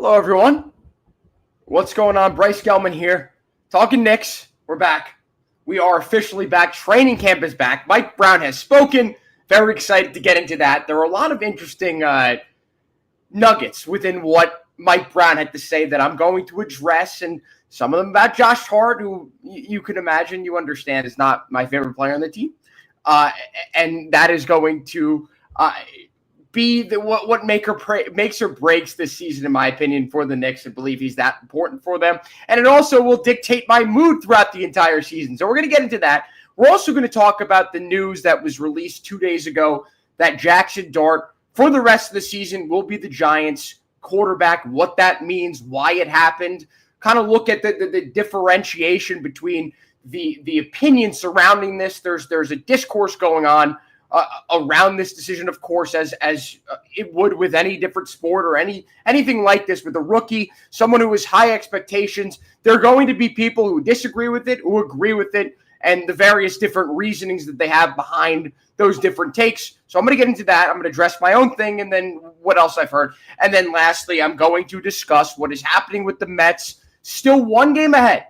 Hello, everyone. What's going on? Bryce Gelman here. Talking Knicks. We're back. We are officially back. Training camp is back. Mike Brown has spoken. Very excited to get into that. There are a lot of interesting nuggets within what Mike Brown had to say that I'm going to address, and some of them about Josh Hart, who you can imagine, you understand, is not my favorite player on the team. And that is going to be what makes or breaks this season, in my opinion, for the Knicks. I believe he's that important for them. And it also will dictate my mood throughout the entire season. So we're going to get into that. We're also going to talk about the news that was released 2 days ago that Jaxson Dart, for the rest of the season, will be the Giants' quarterback, what that means, why it happened, kind of look at the differentiation between the opinion surrounding this. There's a discourse going on around this decision, of course, as it would with any different sport or anything like this with a rookie, someone who has high expectations. There are going to be people who disagree with it, who agree with it, and the various different reasonings that they have behind those different takes. So I'm going to get into that. I'm going to address my own thing and then what else I've heard. And then lastly, I'm going to discuss what is happening with the Mets. Still one game ahead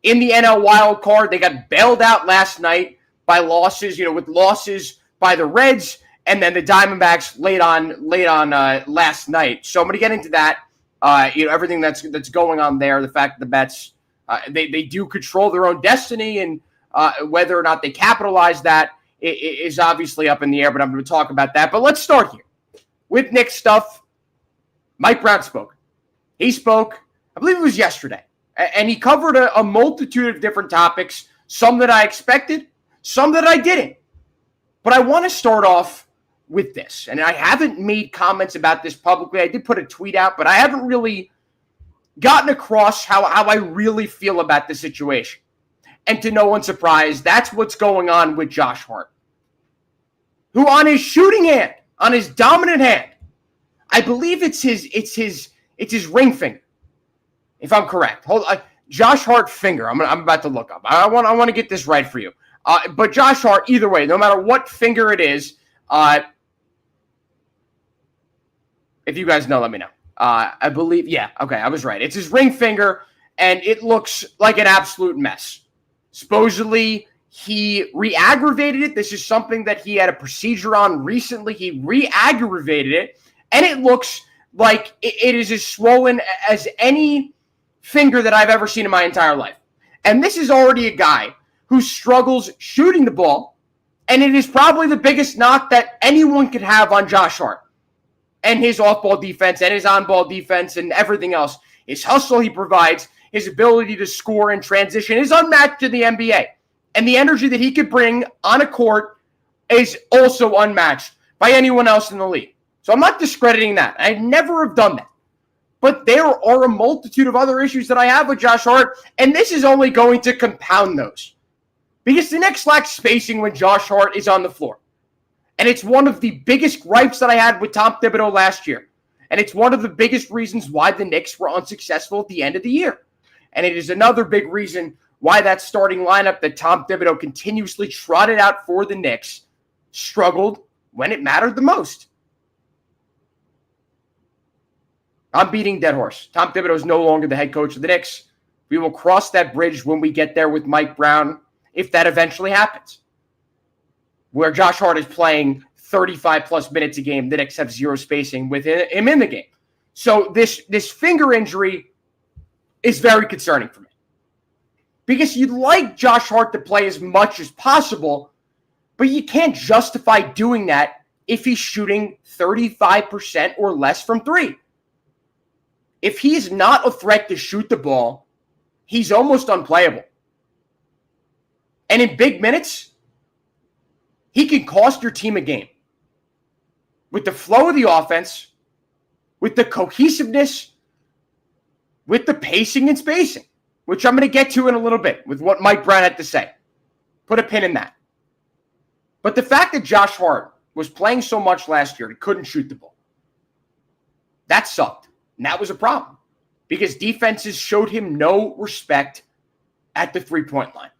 in the NL wild card. They got bailed out last night by losses, with losses by the Reds, and then the Diamondbacks late on last night. So I'm going to get into that, everything that's going on there, the fact that the Mets, they do control their own destiny, and whether or not they capitalize that is obviously up in the air, but I'm going to talk about that. But let's start here with Knicks stuff. Mike Brown spoke. He spoke, I believe it was yesterday, and he covered a multitude of different topics, some that I expected, some that I didn't. But I want to start off with this, and I haven't made comments about this publicly. I did put a tweet out, but I haven't really gotten across how I really feel about the situation. And to no one's surprise, that's what's going on with Josh Hart, who on his shooting hand, on his dominant hand, I believe it's his ring finger, if I'm correct. Josh Hart finger. I'm about to look up. I want to get this right for you. But Josh Hart, either way, no matter what finger it is, if you guys know, let me know. I believe, yeah, okay, I was right. It's his ring finger, and it looks like an absolute mess. Supposedly, he re-aggravated it. This is something that he had a procedure on recently. He re-aggravated it, and it looks like it is as swollen as any finger that I've ever seen in my entire life. And this is already a guy who struggles shooting the ball, and it is probably the biggest knock that anyone could have on Josh Hart and his off-ball defense and his on-ball defense and everything else. His hustle he provides, his ability to score and transition is unmatched in the NBA. And the energy that he could bring on a court is also unmatched by anyone else in the league. So I'm not discrediting that. I never have done that. But there are a multitude of other issues that I have with Josh Hart, and this is only going to compound those. Because the Knicks lack spacing when Josh Hart is on the floor. And it's one of the biggest gripes that I had with Tom Thibodeau last year. And it's one of the biggest reasons why the Knicks were unsuccessful at the end of the year. And it is another big reason why that starting lineup that Tom Thibodeau continuously trotted out for the Knicks struggled when it mattered the most. I'm beating dead horse. Tom Thibodeau is no longer the head coach of the Knicks. We will cross that bridge when we get there with Mike Brown, if that eventually happens, where Josh Hart is playing 35-plus minutes a game. The Knicks have zero spacing with him in the game. So this finger injury is very concerning for me. Because you'd like Josh Hart to play as much as possible, but you can't justify doing that if he's shooting 35% or less from three. If he's not a threat to shoot the ball, he's almost unplayable. And in big minutes, he can cost your team a game. With the flow of the offense, with the cohesiveness, with the pacing and spacing, which I'm going to get to in a little bit with what Mike Brown had to say. Put a pin in that. But the fact that Josh Hart was playing so much last year, he couldn't shoot the ball. That sucked. And that was a problem because defenses showed him no respect at the three-point line.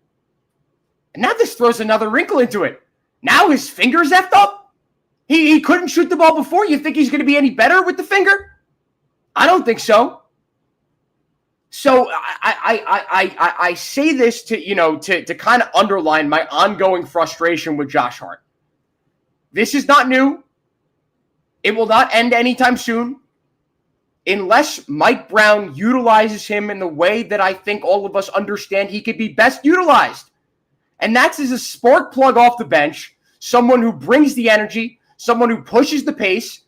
And now this throws another wrinkle into it. Now his finger's effed up. He couldn't shoot the ball before. You think he's going to be any better with the finger? I don't think so. So I say this to kind of underline my ongoing frustration with Josh Hart. This is not new. It will not end anytime soon unless Mike Brown utilizes him in the way that I think all of us understand he could be best utilized. And that's as a spark plug off the bench, someone who brings the energy, someone who pushes the pace,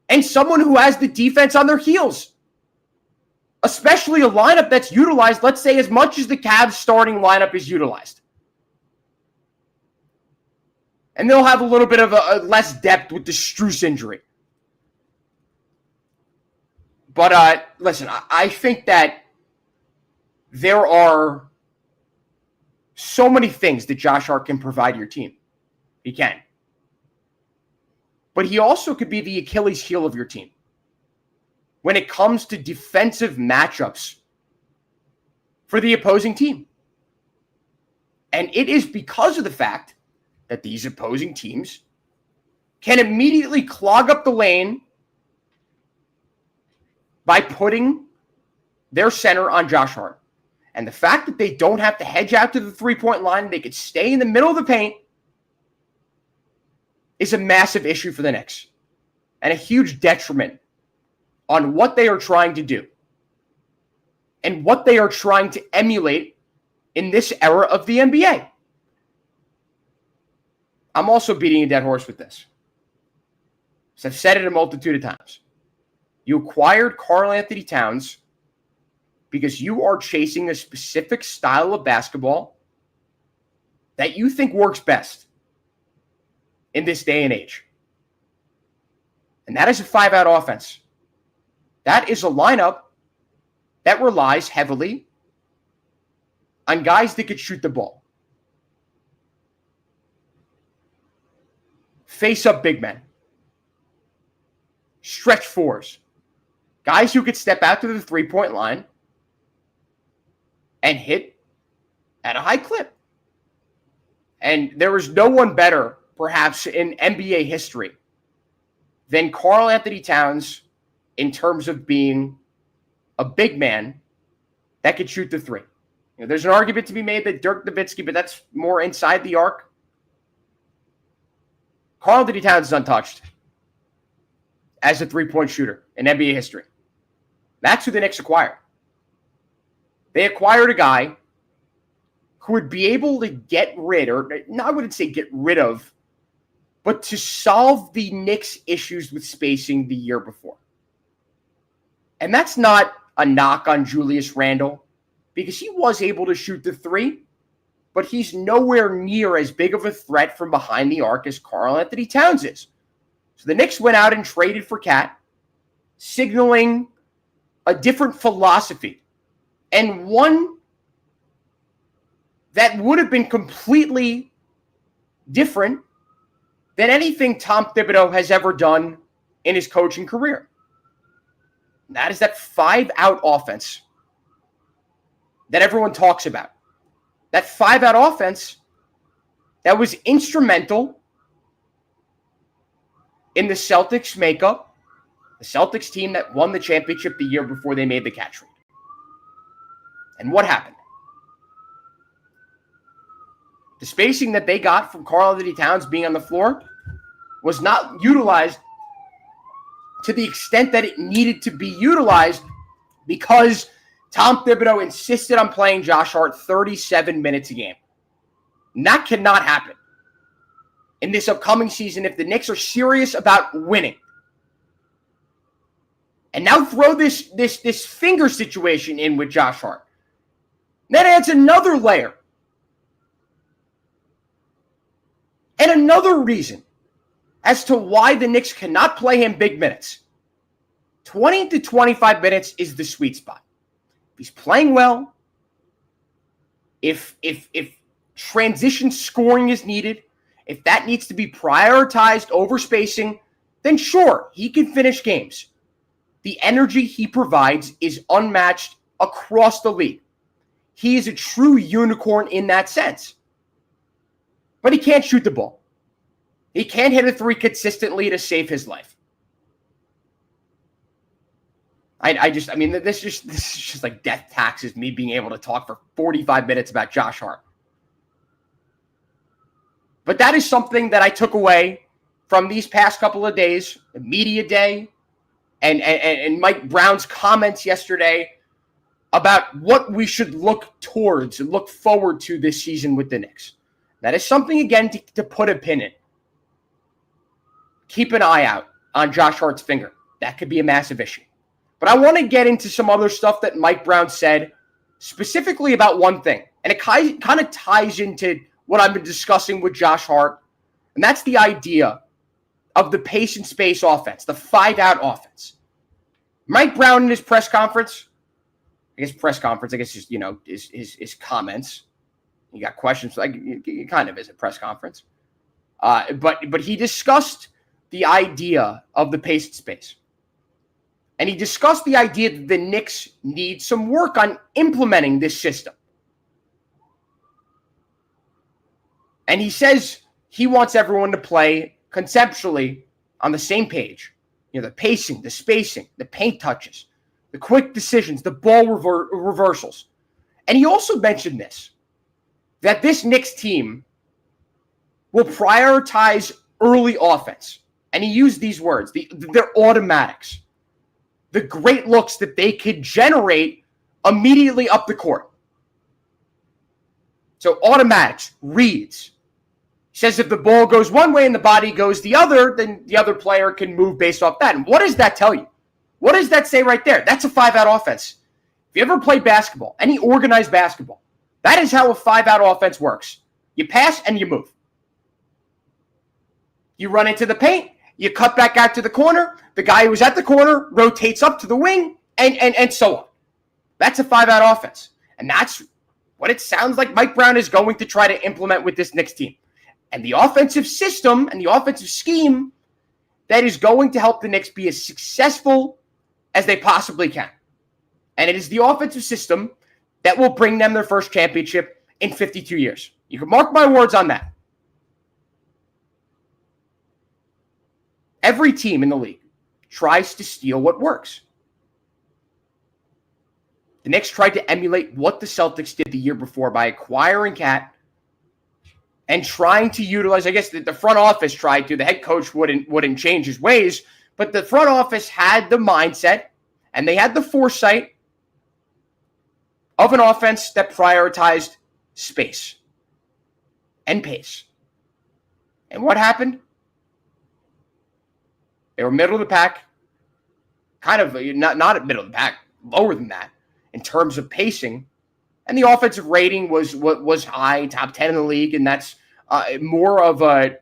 and someone who has the defense on their heels. Especially a lineup that's utilized, let's say, as much as the Cavs starting lineup is utilized. And they'll have a little bit of a less depth with the Strus injury. But listen, I think that there are so many things that Josh Hart can provide your team. He can. But he also could be the Achilles heel of your team when it comes to defensive matchups for the opposing team. And it is because of the fact that these opposing teams can immediately clog up the lane by putting their center on Josh Hart. And the fact that they don't have to hedge out to the three-point line, they could stay in the middle of the paint, is a massive issue for the Knicks and a huge detriment on what they are trying to do and what they are trying to emulate in this era of the NBA. I'm also beating a dead horse with this. So I've said it a multitude of times. You acquired Karl Anthony Towns because you are chasing a specific style of basketball that you think works best in this day and age. And that is a 5-out offense. That is a lineup that relies heavily on guys that could shoot the ball. Face-up big men. Stretch fours. Guys who could step out to the three-point line and hit at a high clip. And there is no one better, perhaps, in NBA history than Karl Anthony Towns in terms of being a big man that could shoot the three. There's an argument to be made that Dirk Nowitzki, but that's more inside the arc. Karl Anthony Towns is untouched as a three-point shooter in NBA history. That's who the Knicks acquired. They acquired a guy who would be able to get rid, or no, I wouldn't say get rid of, but to solve the Knicks' issues with spacing the year before. And that's not a knock on Julius Randle, because he was able to shoot the three, but he's nowhere near as big of a threat from behind the arc as Karl Anthony Towns is. So the Knicks went out and traded for Cat, signaling a different philosophy, and one that would have been completely different than anything Tom Thibodeau has ever done in his coaching career. And that is that 5-out offense that everyone talks about. That 5-out offense that was instrumental in the Celtics makeup, the Celtics team that won the championship the year before they made the Cat trade. And what happened? The spacing that they got from Karl Anthony Towns being on the floor was not utilized to the extent that it needed to be utilized because Tom Thibodeau insisted on playing Josh Hart 37 minutes a game. And that cannot happen in this upcoming season if the Knicks are serious about winning. And now throw this finger situation in with Josh Hart. That adds another layer. And another reason as to why the Knicks cannot play him big minutes. 20 to 25 minutes is the sweet spot. If he's playing well, if transition scoring is needed, if that needs to be prioritized over spacing, then sure, he can finish games. The energy he provides is unmatched across the league. He is a true unicorn in that sense. But he can't shoot the ball. He can't hit a three consistently to save his life. This is just like death taxes me being able to talk for 45 minutes about Josh Hart. But that is something that I took away from these past couple of days, the media day, and Mike Brown's comments yesterday about what we should look towards and look forward to this season with the Knicks. That is something, again, to put a pin in. Keep an eye out on Josh Hart's finger. That could be a massive issue. But I want to get into some other stuff that Mike Brown said, specifically about one thing. And it kind of ties into what I've been discussing with Josh Hart. And that's the idea of the pace and space offense, the 5-out offense. Mike Brown in his press conference, his comments. He got questions, like it kind of is a press conference. But he discussed the idea of the pace and space. And he discussed the idea that the Knicks need some work on implementing this system. And he says he wants everyone to play conceptually on the same page. The pacing, the spacing, the paint touches, the quick decisions, the ball reversals. And he also mentioned this, that this Knicks team will prioritize early offense. And he used these words, their automatics, the great looks that they could generate immediately up the court. So automatics, reads. He says if the ball goes one way and the body goes the other, then the other player can move based off that. And what does that tell you? What does that say right there? That's a 5-out offense. If you ever played basketball, any organized basketball, that is how a 5-out offense works. You pass and you move. You run into the paint, you cut back out to the corner, the guy who was at the corner rotates up to the wing, and so on. That's a 5-out offense. And that's what it sounds like Mike Brown is going to try to implement with this Knicks team. And the offensive system and the offensive scheme that is going to help the Knicks be as successful as they possibly can. And it is the offensive system that will bring them their first championship in 52 years. You can mark my words on that. Every team in the league tries to steal what works. The Knicks tried to emulate what the Celtics did the year before by acquiring Cat and trying to utilize, I guess the front office tried to, the head coach wouldn't change his ways, but the front office had the mindset and they had the foresight of an offense that prioritized space and pace. And what happened? They were middle of the pack, kind of not at middle of the pack, lower than that in terms of pacing. And the offensive rating was high, top 10 in the league, and that's more of a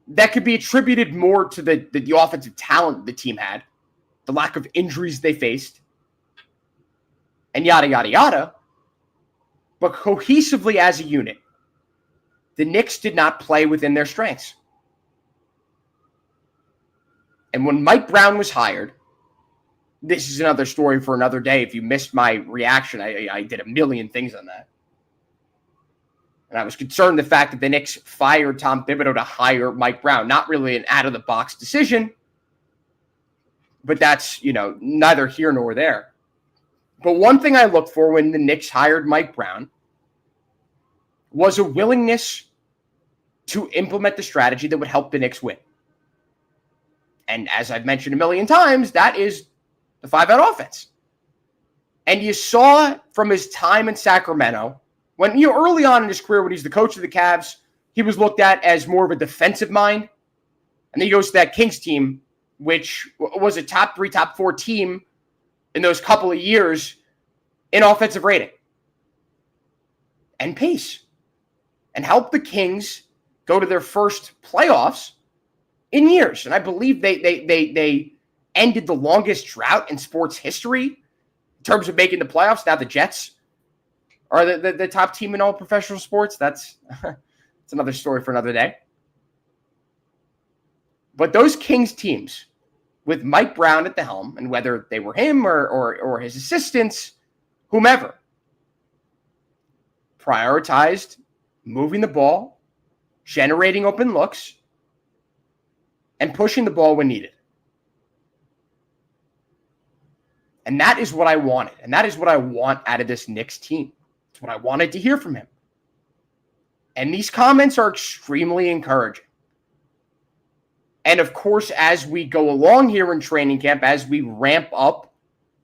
that could be attributed more to the offensive talent the team had, the lack of injuries they faced, and yada, yada, yada. But cohesively as a unit, the Knicks did not play within their strengths. And when Mike Brown was hired, this is another story for another day. If you missed my reaction, I did a million things on that. And I was concerned the fact that the Knicks fired Tom Thibodeau to hire Mike Brown. Not really an out-of-the-box decision, but that's, neither here nor there. But one thing I looked for when the Knicks hired Mike Brown was a willingness to implement the strategy that would help the Knicks win. And as I've mentioned a million times, that is the 5-out offense. And you saw from his time in Sacramento, when early on in his career, when he's the coach of the Cavs, he was looked at as more of a defensive mind. And then he goes to that Kings team, which was a top 3, top 4 team in those couple of years in offensive rating and pace, and helped the Kings go to their first playoffs in years. And I believe they ended the longest drought in sports history in terms of making the playoffs. Now the Jets are the top team in all professional sports. That's another story for another day. But those Kings teams with Mike Brown at the helm, and whether they were him or his assistants, whomever, prioritized moving the ball, generating open looks, and pushing the ball when needed. And that is what I wanted. And that is what I want out of this Knicks team. It's what I wanted to hear from him. And these comments are extremely encouraging. And of course, as we go along here in training camp, as we ramp up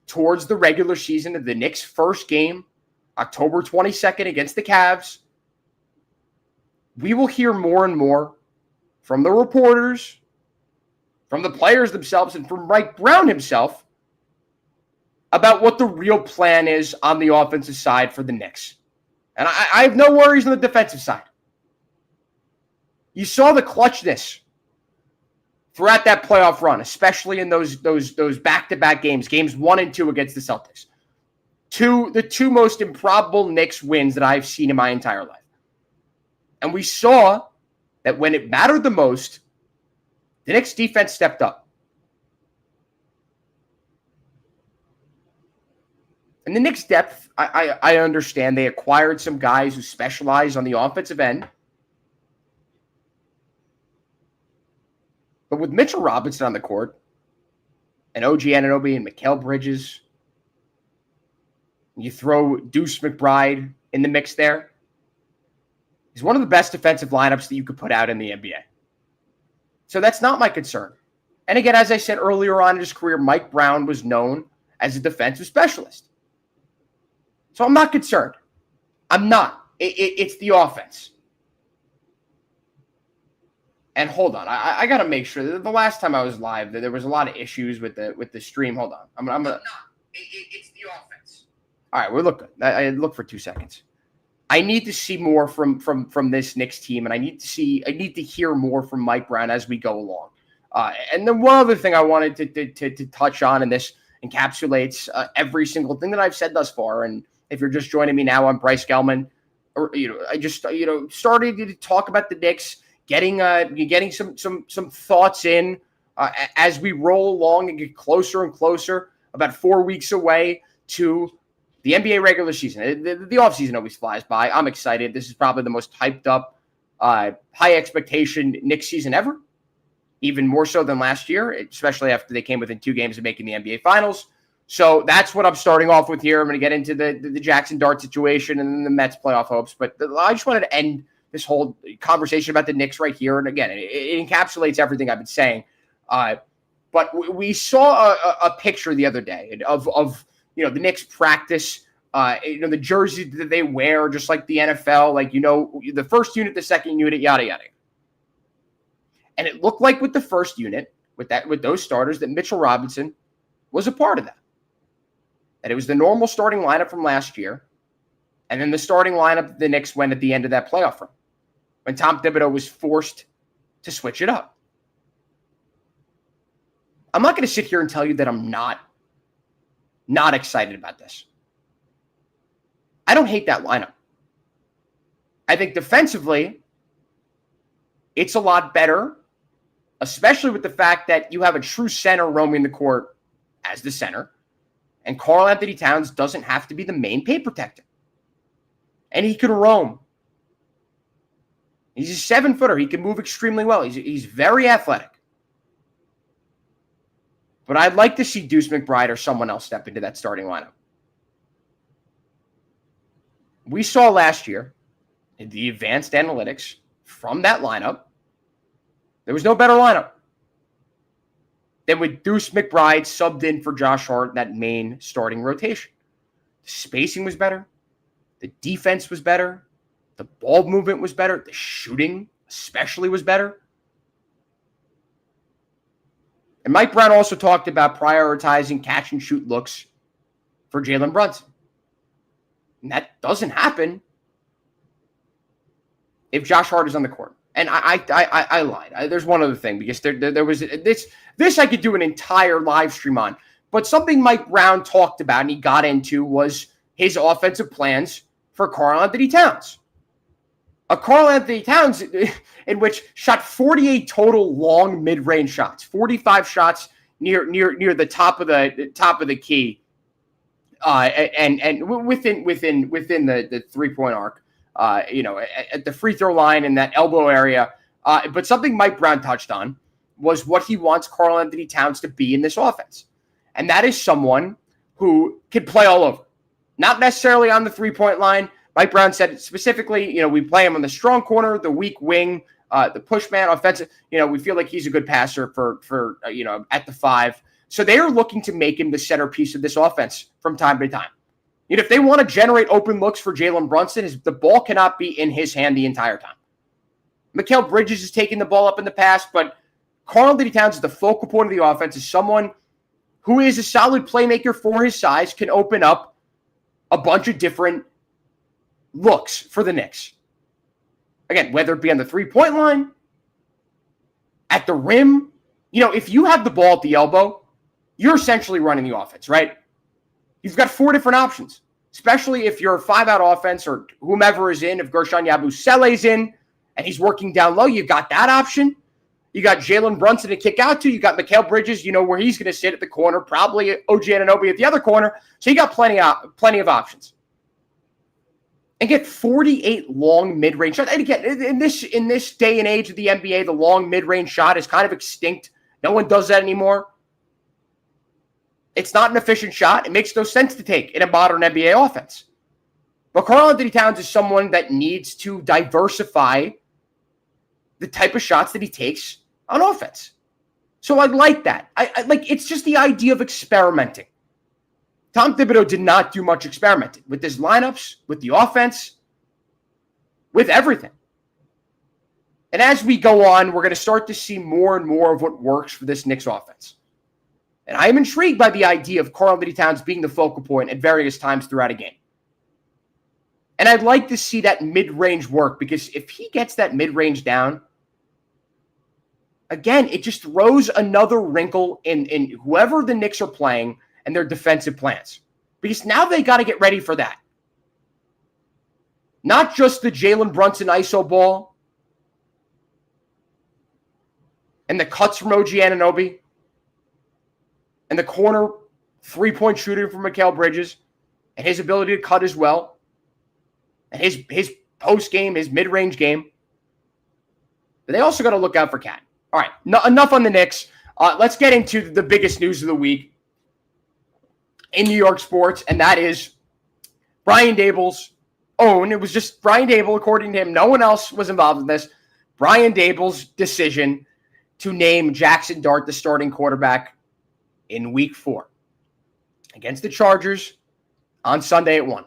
towards the regular season of the Knicks' first game, October 22nd against the Cavs, we will hear more and more from the reporters, from the players themselves, and from Mike Brown himself about what the real plan is on the offensive side for the Knicks. And I have no worries on the defensive side. You saw the clutchness throughout that playoff run, especially in those back-to-back games, games 1 and 2 against the Celtics. The two most improbable Knicks wins that I've seen in my entire life. And we saw that when it mattered the most, the Knicks defense stepped up. And the Knicks' depth, I understand they acquired some guys who specialize on the offensive end. But with Mitchell Robinson on the court, and OG Anunoby and Mikal Bridges, you throw Deuce McBride in the mix there, he's one of the best defensive lineups that you could put out in the NBA. So that's not my concern. And again, as I said earlier on in his career, Mike Brown was known as a defensive specialist. So I'm not concerned. I'm not. It's the offense. And hold on, I got to make sure that the last time I was live, there was a lot of issues with the stream. Hold on, I'm gonna. It's the offense. All right, we're looking. I look for 2 seconds. I need to see more from this Knicks team, and I need to hear more from Mike Brown as we go along. And then one other thing I wanted to touch on, and this encapsulates every single thing that I've said thus far. And if you're just joining me now, I'm Bryce Gelman. Or I just started to talk about the Knicks, getting some thoughts in as we roll along and get closer and closer. About 4 weeks away to the NBA regular season. The offseason always flies by. I'm excited. This is probably the most hyped up, high expectation Knicks season ever. Even more so than last year, especially after they came within 2 games of making the NBA Finals. So that's what I'm starting off with here. I'm going to get into the Jaxson Dart situation and then the Mets playoff hopes. But I just wanted to end this whole conversation about the Knicks right here. And again, it encapsulates everything I've been saying. But we saw a picture the other day of the Knicks practice, the jerseys that they wear, just like the NFL, the first unit, the second unit, yada, yada. And it looked like with the first unit, with those starters, that Mitchell Robinson was a part of that. That it was the normal starting lineup from last year, and then the starting lineup the Knicks went at the end of that playoff run, when Tom Thibodeau was forced to switch it up. I'm not going to sit here and tell you that I'm not excited about this. I don't hate that lineup. I think defensively, it's a lot better, especially with the fact that you have a true center roaming the court as the center, and Karl-Anthony Towns doesn't have to be the main paint protector. And he can roam. He's a 7-footer. He can move extremely well. He's very athletic. But I'd like to see Deuce McBride or someone else step into that starting lineup. We saw last year in the advanced analytics from that lineup, there was no better lineup than with Deuce McBride subbed in for Josh Hart in that main starting rotation. The spacing was better. The defense was better. The ball movement was better. The shooting especially was better. And Mike Brown also talked about prioritizing catch and shoot looks for Jalen Brunson. And that doesn't happen if Josh Hart is on the court. And I lied. There's one other thing, because there was this I could do an entire live stream on. But something Mike Brown talked about and he got into was his offensive plans for Karl-Anthony Towns. A Karl-Anthony Towns in which shot 48 total long mid-range shots, 45 shots near the top of the key, and within the 3-point arc. At the free throw line in that elbow area. But something Mike Brown touched on was what he wants Karl-Anthony Towns to be in this offense. And that is someone who can play all over. Not necessarily on the three-point line. Mike Brown said it specifically, we play him on the strong corner, the weak wing, the push man, offensive. We feel like he's a good passer for at the 5. So they are looking to make him the centerpiece of this offense from time to time. If they want to generate open looks for Jalen Brunson, the ball cannot be in his hand the entire time. Mikal Bridges has taken the ball up in the past, but Karl-Anthony Towns is the focal point of the offense, is someone who is a solid playmaker for his size, can open up a bunch of different looks for the Knicks. Again, whether it be on the three-point line, at the rim, if you have the ball at the elbow, you're essentially running the offense, right? You've got 4 different options, especially if you're a 5-out offense or whomever is in, if Gershon Yabusele's in and he's working down low, you've got that option. You got Jalen Brunson to kick out to. You got Mikal Bridges, where he's going to sit at the corner, probably OG Anunoby at the other corner. So you got plenty of options. And get 48 long mid-range shots. And again, in this day and age of the NBA, the long mid-range shot is kind of extinct. No one does that anymore. It's not an efficient shot. It makes no sense to take in a modern NBA offense. But Karl-Anthony Towns is someone that needs to diversify the type of shots that he takes on offense. So I like that. I like, it's just the idea of experimenting. Tom Thibodeau did not do much experimenting with his lineups, with the offense, with everything. And as we go on, we're going to start to see more and more of what works for this Knicks offense. And I am intrigued by the idea of Karl-Anthony Towns being the focal point at various times throughout a game. And I'd like to see that mid-range work, because if he gets that mid-range down, again, it just throws another wrinkle in whoever the Knicks are playing and their defensive plans. Because now they got to get ready for that. Not just the Jalen Brunson ISO ball and the cuts from OG Anunoby and the corner three-point shooting from Mikal Bridges and his ability to cut as well and his post game, his mid-range game. But they also got to look out for Cat. All right, enough on the Knicks. Let's get into the biggest news of the week in New York sports, and that is Brian Daboll's own. It was just Brian Daboll, according to him. No one else was involved in this. Brian Daboll's decision to name Jaxson Dart the starting quarterback in Week 4 against the Chargers on Sunday at 1.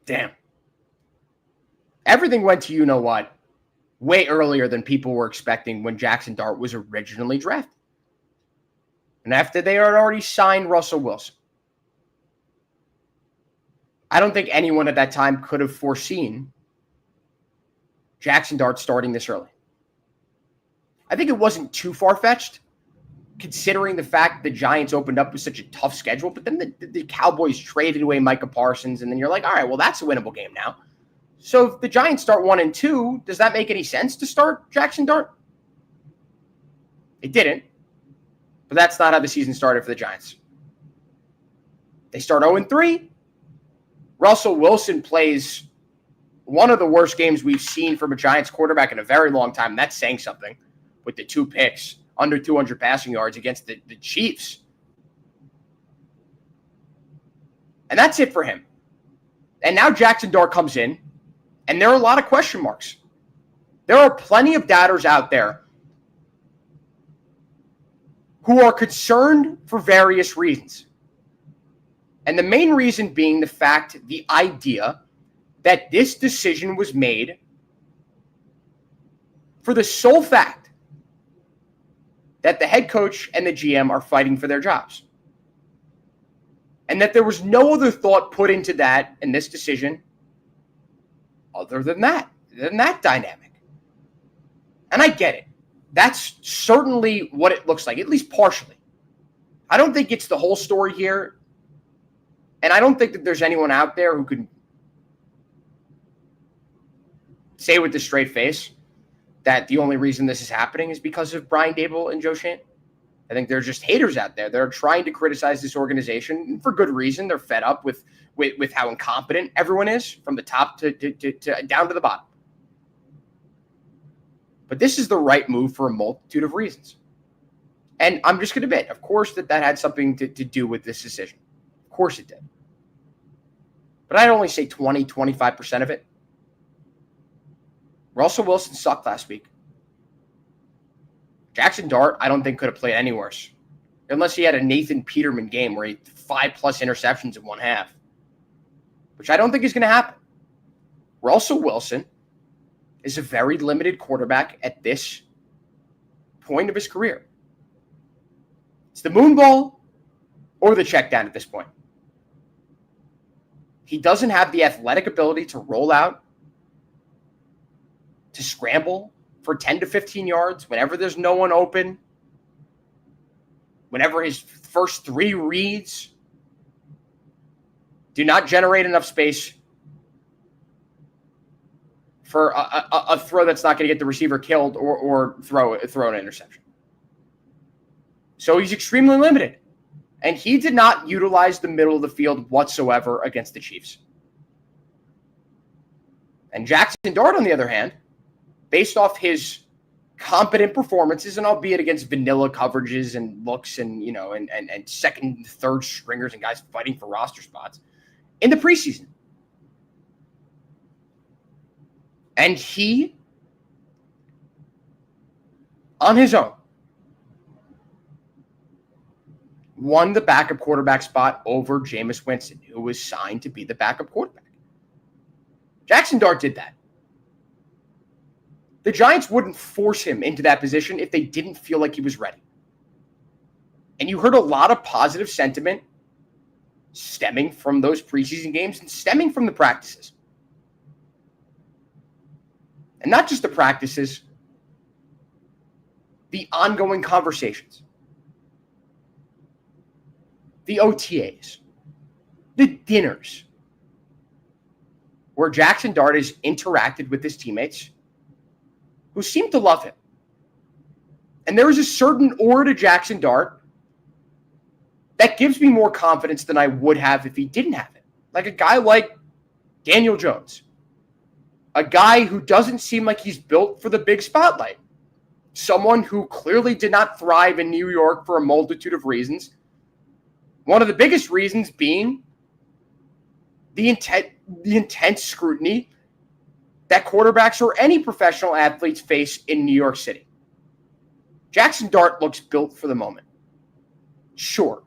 Damn. Everything went to you-know-what way earlier than people were expecting when Jaxson Dart was originally drafted. And after they had already signed Russell Wilson. I don't think anyone at that time could have foreseen Jaxson Dart starting this early. I think it wasn't too far-fetched, considering the fact the Giants opened up with such a tough schedule, but then the Cowboys traded away Micah Parsons, and then you're like, all right, well, that's a winnable game now. So if the Giants start 1-2, does that make any sense to start Jaxson Dart? It didn't. But that's not how the season started for the Giants. They start 0-3. Russell Wilson plays one of the worst games we've seen from a Giants quarterback in a very long time. And that's saying something, with the 2 picks, under 200 passing yards against the Chiefs. And that's it for him. And now Jaxson Dart comes in, and there are a lot of question marks. There are plenty of doubters out there who are concerned for various reasons. And the main reason being the idea that this decision was made for the sole fact that the head coach and the GM are fighting for their jobs. And that there was no other thought put into that in this decision other than that dynamic. And I get it. That's certainly what it looks like, at least partially. I don't think it's the whole story here. And I don't think that there's anyone out there who could say with a straight face that the only reason this is happening is because of Brian Daboll and Joe Schoen. I think there are just haters out there that are trying to criticize this organization for good reason. They're fed up with how incompetent everyone is, from the top to down to the bottom. But this is the right move for a multitude of reasons. And I'm just going to admit, of course, that had something to do with this decision. Of course it did. But I'd only say 20, 25% of it. Russell Wilson sucked last week. Jaxson Dart, I don't think could have played any worse. Unless he had a Nathan Peterman game where he had 5+ interceptions in one half. Which I don't think is going to happen. Russell Wilson is a very limited quarterback at this point of his career. It's the moon ball or the check down at this point. He doesn't have the athletic ability to roll out, to scramble for 10 to 15 yards whenever there's no one open, whenever his first 3 reads do not generate enough space for a throw that's not going to get the receiver killed or throw an interception. So he's extremely limited. And he did not utilize the middle of the field whatsoever against the Chiefs. And Jaxson Dart, on the other hand, based off his competent performances, and albeit against vanilla coverages and looks and, and second, third stringers and guys fighting for roster spots in the preseason. And he, on his own, won the backup quarterback spot over Jameis Winston, who was signed to be the backup quarterback. Jaxson Dart did that. The Giants wouldn't force him into that position if they didn't feel like he was ready. And you heard a lot of positive sentiment stemming from those preseason games and stemming from the practices. And not just the practices, the ongoing conversations. The OTAs, the dinners, where Jaxson Dart has interacted with his teammates who seem to love him. And there is a certain aura to Jaxson Dart that gives me more confidence than I would have if he didn't have it. Like a guy like Daniel Jones, a guy who doesn't seem like he's built for the big spotlight, someone who clearly did not thrive in New York for a multitude of reasons. One of the biggest reasons being the intense scrutiny that quarterbacks or any professional athletes face in New York City. Jaxson Dart looks built for the moment. Sure,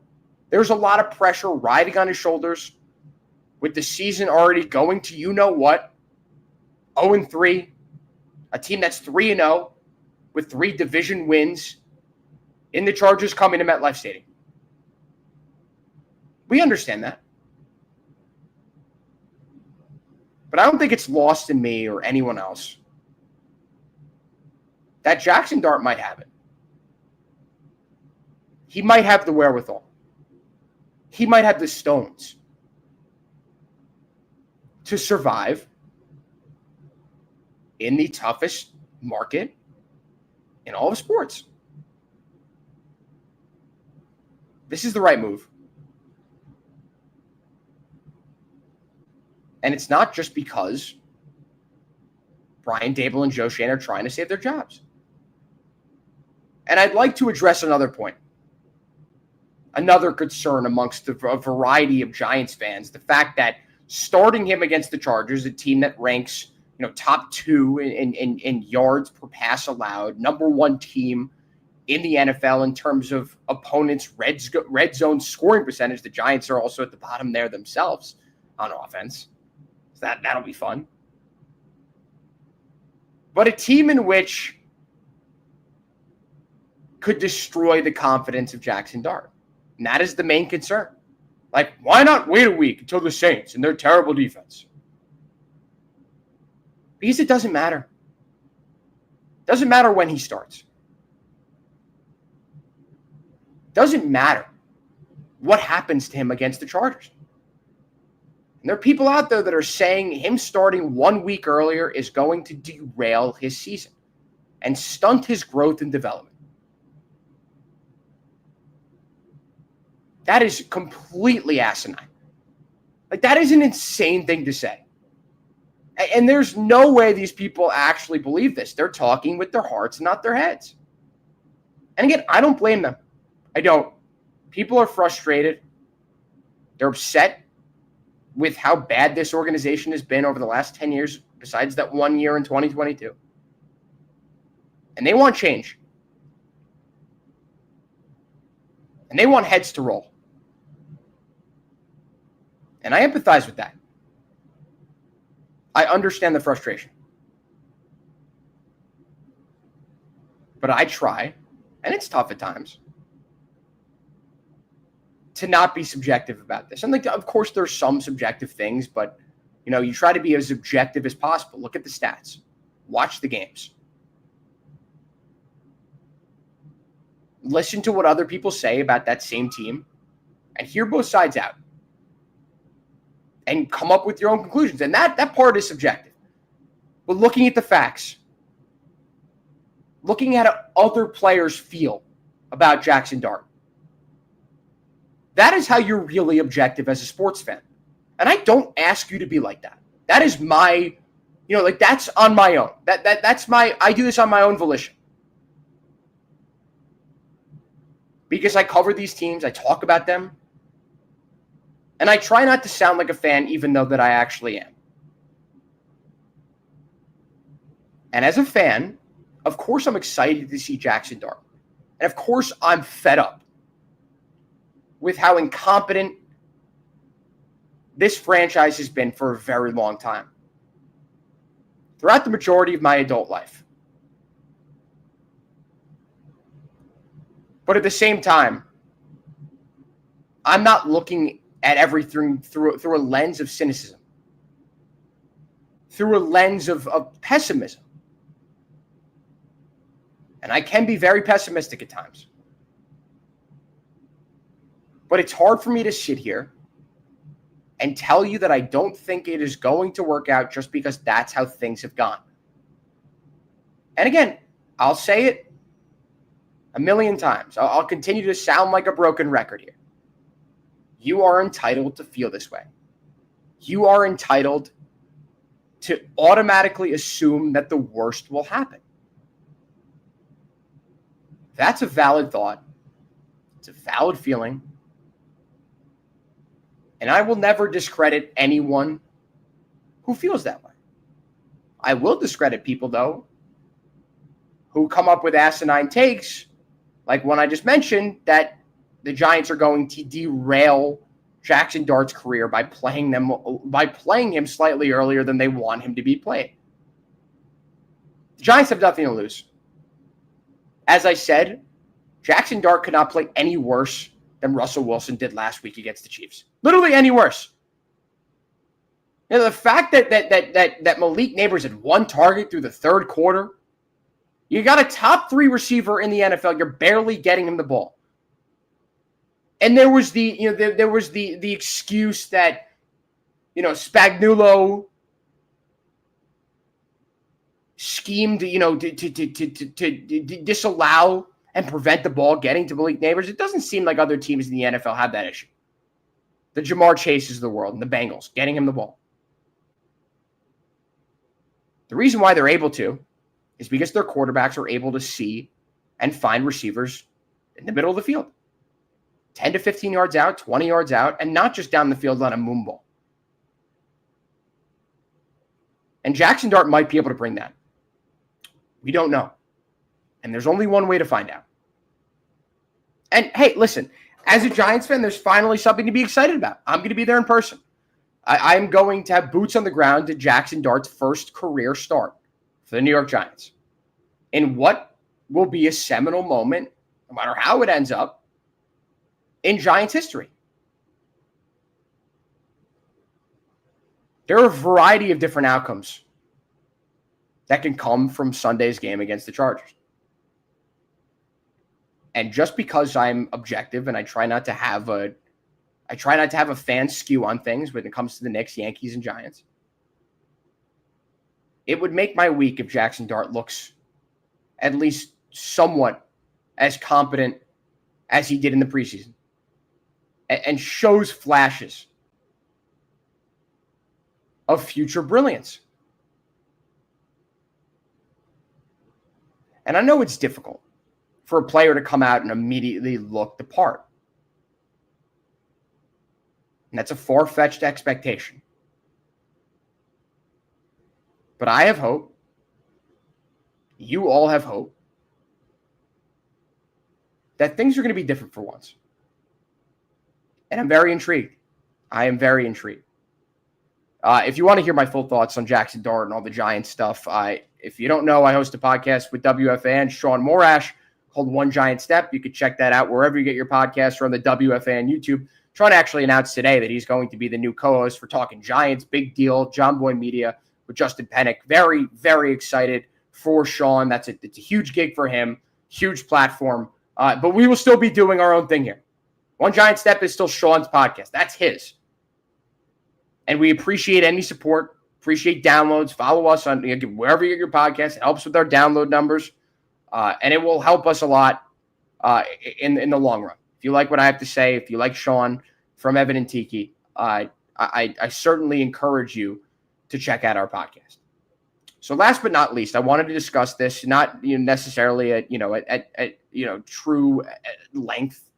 there's a lot of pressure riding on his shoulders with the season already going to you-know-what, 0-3, a team that's 3-0 with 3 division wins in the Chargers coming to MetLife Stadium. We understand that. But I don't think it's lost in me or anyone else that Jaxson Dart might have it. He might have the wherewithal. He might have the stones to survive in the toughest market in all of sports. This is the right move. And it's not just because Brian Daboll and Joe Schoen are trying to save their jobs. And I'd like to address another point. Another concern amongst a variety of Giants fans, the fact that starting him against the Chargers, a team that ranks, top 2 in yards per pass allowed, number 1 team in the NFL in terms of opponents' red zone scoring percentage. The Giants are also at the bottom there themselves on offense. So that'll be fun. But a team in which could destroy the confidence of Jaxson Dart. And that is the main concern. Like, why not wait a week until the Saints and their terrible defense? Because it doesn't matter. It doesn't matter when he starts. It doesn't matter what happens to him against the Chargers. And there are people out there that are saying him starting 1 week earlier is going to derail his season and stunt his growth and development. That is completely asinine. Like, that is an insane thing to say. And there's no way these people actually believe this. They're talking with their hearts, not their heads. And again, I don't blame them. I don't. People are frustrated. They're upset with how bad this organization has been over the last 10 years, besides that 1 year in 2022. And they want change. And they want heads to roll. And I empathize with that. I understand the frustration. But I try, and it's tough at times, to not be subjective about this. And of course, there's some subjective things, but you try to be as objective as possible. Look at the stats. Watch the games. Listen to what other people say about that same team and hear both sides out. And come up with your own conclusions. And that part is subjective. But looking at the facts, looking at how other players feel about Jaxson Dart, that is how you're really objective as a sports fan. And I don't ask you to be like that. That is my, that's on my own. That's I do this on my own volition. Because I cover these teams, I talk about them, and I try not to sound like a fan, even though that I actually am. And as a fan, of course I'm excited to see Jaxson Dart. And of course I'm fed up with how incompetent this franchise has been for a very long time. Throughout the majority of my adult life. But at the same time, I'm not looking at everything through a lens of cynicism, through a lens of pessimism. And I can be very pessimistic at times. But it's hard for me to sit here and tell you that I don't think it is going to work out just because that's how things have gone. And again, I'll say it a million times. I'll continue to sound like a broken record here. You are entitled to feel this way. You are entitled to automatically assume that the worst will happen. That's a valid thought. It's a valid feeling. And I will never discredit anyone who feels that way. I will discredit people, though, who come up with asinine takes, like one I just mentioned, that the Giants are going to derail Jaxson Dart's career by playing him slightly earlier than they want him to be played. The Giants have nothing to lose. As I said, Jaxson Dart could not play any worse than Russell Wilson did last week against the Chiefs. Literally any worse. The fact that Malik Nabers had one target through the third quarter, you got a top 3 receiver in the NFL. You're barely getting him the ball. And there was the excuse that Spagnuolo schemed to disallow and prevent the ball getting to Malik Nabers. It doesn't seem like other teams in the NFL have that issue. The Jamar Chases of the world and the Bengals getting him the ball. The reason why they're able to is because their quarterbacks are able to see and find receivers in the middle of the field. 10 to 15 yards out, 20 yards out, and not just down the field on a moon ball. And Jaxson Dart might be able to bring that. We don't know. And there's only one way to find out. And hey, listen, as a Giants fan, there's finally something to be excited about. I'm going to be there in person. I'm going to have boots on the ground to Jaxson Dart's first career start for the New York Giants in what will be a seminal moment, no matter how it ends up, in Giants history. There are a variety of different outcomes that can come from Sunday's game against the Chargers. And just because I'm objective and I try not to have a fan skew on things when it comes to the Knicks, Yankees, and Giants, it would make my week if Jaxson Dart looks at least somewhat as competent as he did in the preseason and shows flashes of future brilliance. And I know it's difficult for a player to come out and immediately look the part. And that's a far-fetched expectation. But I have hope. You all have hope that things are going to be different for once. And I'm very intrigued. I am very intrigued. If you want to hear my full thoughts on Jaxson Dart and all the Giants stuff, if you don't know, I host a podcast with WFAN, Sean Morash, called One Giant Step. You can check that out wherever you get your podcasts or on the WFAN YouTube. Sean actually announced today that he's going to be the new co-host for Talking Giants. Big deal. John Boy Media with Justin Pennick. Very, very excited for Sean. It's a huge gig for him. Huge platform. But we will still be doing our own thing here. One Giant Step is still Sean's podcast. That's his. And we appreciate any support, appreciate downloads. Follow us on wherever you get your podcast. It helps with our download numbers. And it will help us a lot in the long run. If you like what I have to say, if you like Sean from Evan and Tiki, I certainly encourage you to check out our podcast. So last but not least, I wanted to discuss this, not necessarily at true length.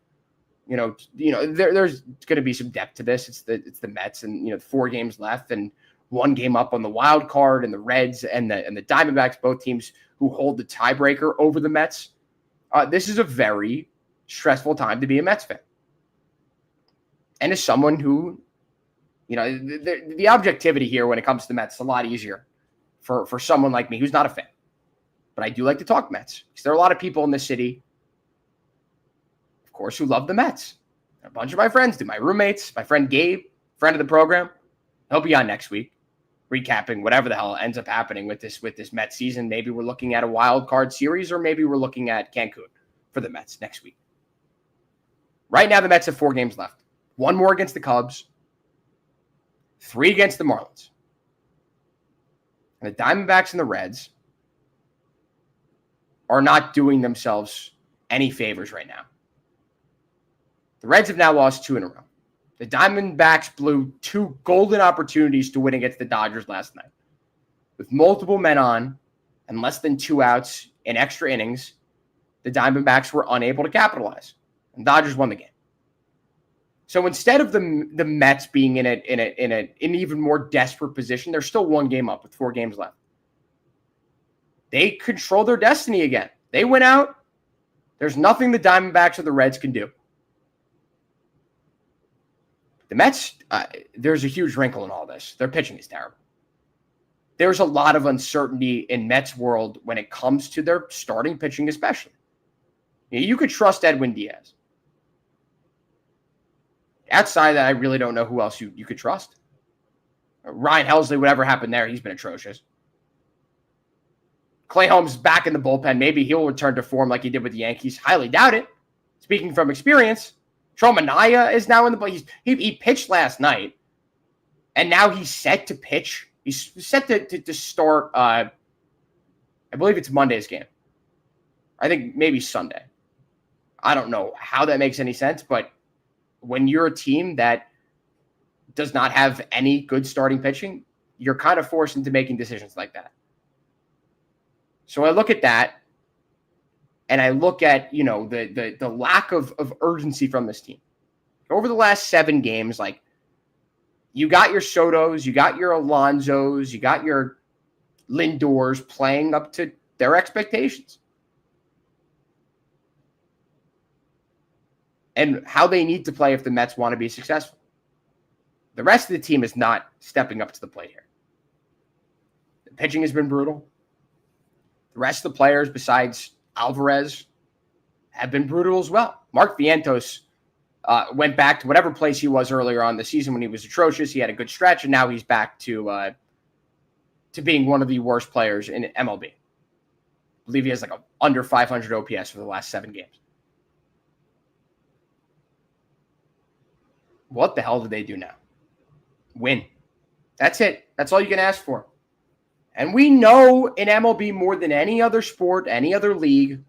There's going to be some depth to this. It's the Mets, and 4 games left, and 1 game up on the wild card, and the Reds and the Diamondbacks, both teams who hold the tiebreaker over the Mets. This is a very stressful time to be a Mets fan. And as someone who, the objectivity here when it comes to the Mets is a lot easier for someone like me who's not a fan. But I do like to talk Mets because there are a lot of people in this city, of course, who love the Mets. A bunch of my friends do. My roommates, my friend Gabe, friend of the program. He'll be on next week, recapping whatever the hell ends up happening with this Mets season. Maybe we're looking at a wild card series, or maybe we're looking at Cancun for the Mets next week. Right now, the Mets have 4 games left. 1 more against the Cubs, 3 against the Marlins. And the Diamondbacks and the Reds are not doing themselves any favors right now. The Reds have now lost 2 in a row. The Diamondbacks blew 2 golden opportunities to win against the Dodgers last night. With multiple men on and less than 2 outs in extra innings, the Diamondbacks were unable to capitalize. And Dodgers won the game. So instead of the Mets being in an even more desperate position, they're still 1 game up with 4 games left. They control their destiny again. They went out. There's nothing the Diamondbacks or the Reds can do. The Mets, there's a huge wrinkle in all this. Their pitching is terrible. There's a lot of uncertainty in Mets world when it comes to their starting pitching especially. You could trust Edwin Diaz. Outside that, I really don't know who else you could trust. Ryan Helsley, whatever happened there, he's been atrocious. Clay Holmes back in the bullpen. Maybe he'll return to form like he did with the Yankees. Highly doubt it. Speaking from experience, Troy Mania is now in the play. He pitched last night, and now he's set to pitch. He's set to start, I believe it's Monday's game. I think maybe Sunday. I don't know how that makes any sense, but when you're a team that does not have any good starting pitching, you're kind of forced into making decisions like that. So I look at that, and I look at, the lack of urgency from this team. Over the last 7 games, you got your Sotos, you got your Alonsos, you got your Lindors playing up to their expectations. And how they need to play if the Mets want to be successful. The rest of the team is not stepping up to the plate here. The pitching has been brutal. The rest of the players, besides Alvarez, have been brutal as well. Mark Vientos went back to whatever place he was earlier on the season when he was atrocious. He had a good stretch, and now he's back to being one of the worst players in MLB. I believe he has under 500 OPS for the last 7 games. What the hell do they do now? Win. That's it. That's all you can ask for. And we know in MLB more than any other sport, any other league,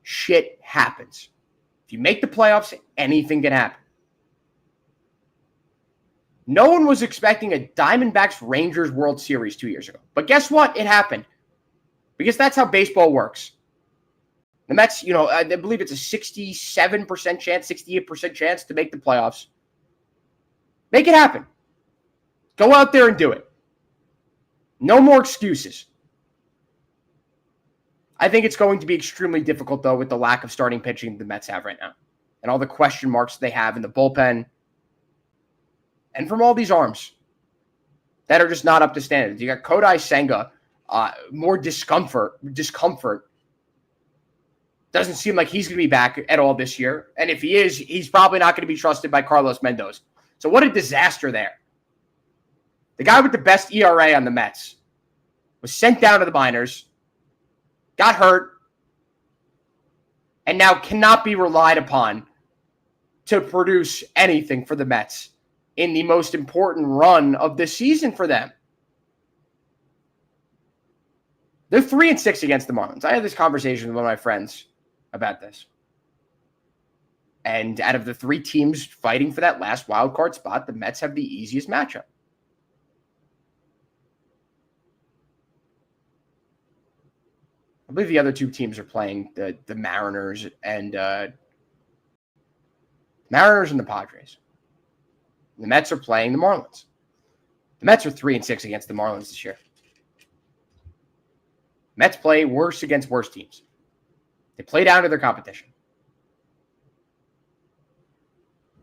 shit happens. If you make the playoffs, anything can happen. No one was expecting a Diamondbacks-Rangers World Series 2 years ago. But guess what? It happened. Because that's how baseball works. The Mets, I believe it's a 67% chance, 68% chance to make the playoffs. Make it happen. Go out there and do it. No more excuses. I think it's going to be extremely difficult, though, with the lack of starting pitching the Mets have right now and all the question marks they have in the bullpen and from all these arms that are just not up to standards. You got Kodai Senga, more discomfort. Doesn't seem like he's going to be back at all this year. And if he is, he's probably not going to be trusted by Carlos Mendoza. So what a disaster there. The guy with the best ERA on the Mets was sent down to the minors, got hurt, and now cannot be relied upon to produce anything for the Mets in the most important run of the season for them. They're 3-6 against the Marlins. I had this conversation with one of my friends about this. And out of the three teams fighting for that last wild card spot, the Mets have the easiest matchup. I believe the other two teams are playing the Mariners and the Padres. The Mets are playing the Marlins. The Mets are 3-6 against the Marlins this year. Mets play worse against worse teams. They play down to their competition.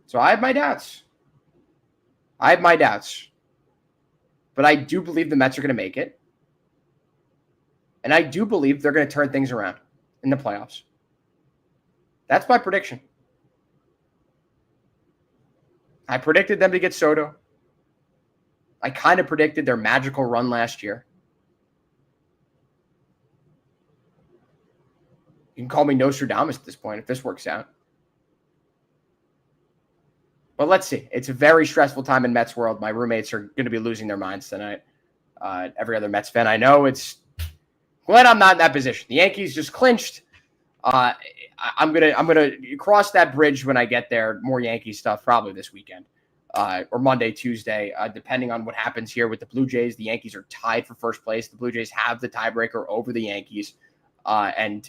So I have my doubts. But I do believe the Mets are going to make it. And I do believe they're going to turn things around in the playoffs. That's my prediction. I predicted them to get Soto. I kind of predicted their magical run last year. You can call me Nostradamus at this point if this works out. But let's see. It's a very stressful time in Mets world. My roommates are going to be losing their minds tonight. Every other Mets fan I know, it's glad I'm not in that position. The Yankees just clinched. I'm gonna cross that bridge when I get there. More Yankee stuff probably this weekend or Monday, Tuesday, depending on what happens here with the Blue Jays. The Yankees are tied for first place. The Blue Jays have the tiebreaker over the Yankees, and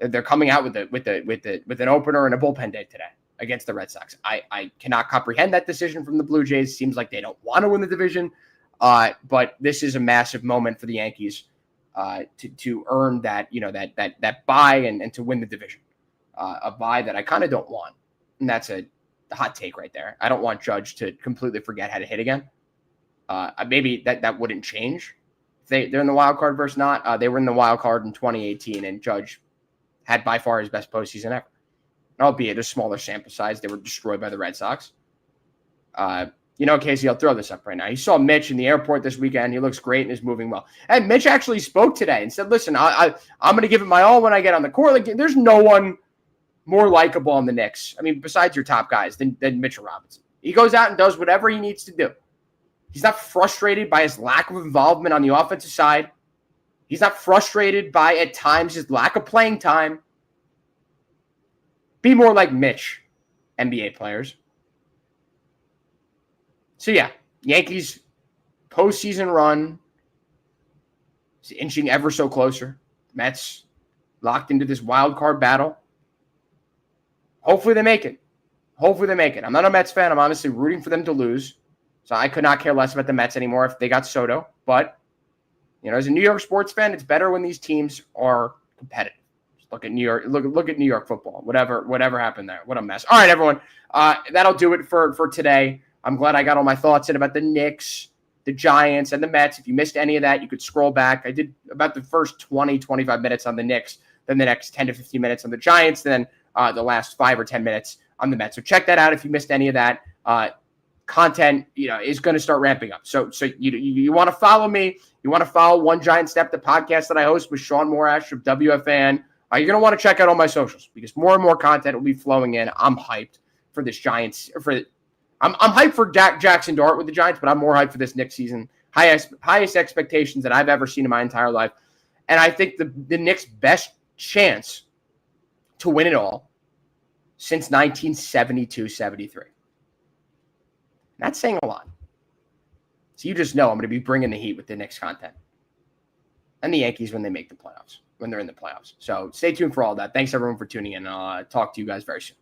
they're coming out with an opener and a bullpen day today against the Red Sox. I cannot comprehend that decision from the Blue Jays. Seems like they don't want to win the division, but this is a massive moment for the Yankees to earn that bye and to win the division. A bye that I kind of don't want, and that's a hot take right there. I don't want Judge to completely forget how to hit again. Maybe that wouldn't change. They're in the wild card versus not. They were in the wild card in 2018, and Judge had by far his best postseason ever. Albeit a smaller sample size, they were destroyed by the Red Sox. Casey, I'll throw this up right now. You saw Mitch in the airport this weekend. He looks great and is moving well. And Mitch actually spoke today and said, listen, I'm going to give it my all when I get on the court. Like, there's no one more likable on the Knicks, besides your top guys, than Mitchell Robinson. He goes out and does whatever he needs to do. He's not frustrated by his lack of involvement on the offensive side. He's not frustrated by, at times, his lack of playing time. Be more like Mitch, NBA players. So, yeah, Yankees postseason run is inching ever so closer. Mets locked into this wild card battle. Hopefully they make it. I'm not a Mets fan. I'm honestly rooting for them to lose. So I could not care less about the Mets anymore if they got Soto. But, as a New York sports fan, it's better when these teams are competitive. Just look at New York. Look at New York football. Whatever happened there. What a mess. All right, everyone. That'll do it for today. I'm glad I got all my thoughts in about the Knicks, the Giants, and the Mets. If you missed any of that, you could scroll back. I did about the first 20, 25 minutes on the Knicks, then the next 10 to 15 minutes on the Giants, then the last 5 or 10 minutes on the Mets. So check that out if you missed any of that. Content, is going to start ramping up. So you want to follow me. You want to follow One Giant Step, the podcast that I host with Sean Morash of WFAN. You're going to want to check out all my socials because more and more content will be flowing in. I'm hyped for this Giants. I'm hyped for Jaxson Dart with the Giants, but I'm more hyped for this Knicks season. Highest expectations that I've ever seen in my entire life. And I think the Knicks' best chance to win it all since 1972-73. That's saying a lot. So you just know I'm going to be bringing the heat with the Knicks content. and the Yankees when they make the playoffs, when they're in the playoffs. So stay tuned for all that. Thanks, everyone, for tuning in. I'll talk to you guys very soon.